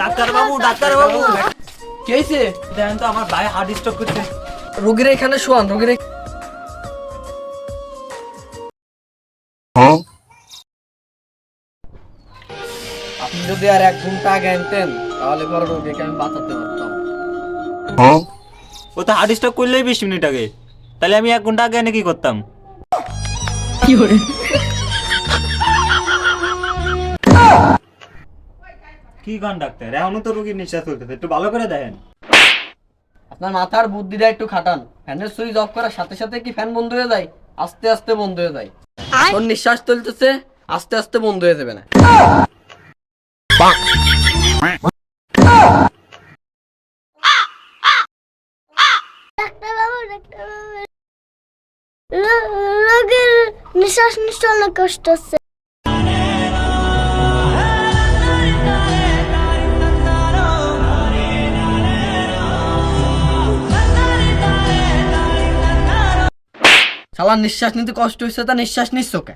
Doctor বাবু কি হয়েছে? দেখেন তো আমার ভাই হার্ট স্ট্রোক করছে। রোগীরা এখানে শোয়ান, রোগীরা। আপনি যদি আর 1 ঘন্টা আগে আনতেন তাহলে পরে রোগীকে আমি বাঁচাতে পারতাম। ও তো হার্ট স্ট্রোক করলেই 20 মিনিট আগে, তাহলে আমি 1 ঘন্টা আগে এনে কি করতাম? কি গান ডাক্তার, এখনো তো রোগীর নিঃশ্বাস চলতেছে, একটু ভালো করে দেখেন। আপনার মাথার বুদ্ধিটা একটু খাটান। ফ্যানের সুইচ অফ করার সাথে সাথে কি ফ্যান বন্ধ হয়ে যায়? আস্তে আস্তে বন্ধ হয়ে যায়। ওর নিঃশ্বাস চলতেছে, আস্তে আস্তে বন্ধ হয়ে যাবে না। রোগীর নিঃশ্বাস নিতে অনেক কষ্ট হচ্ছে। শালা নিঃশ্বাস নিতে কষ্ট হচ্ছে, তা নিঃশ্বাস নিচ্ছ কে?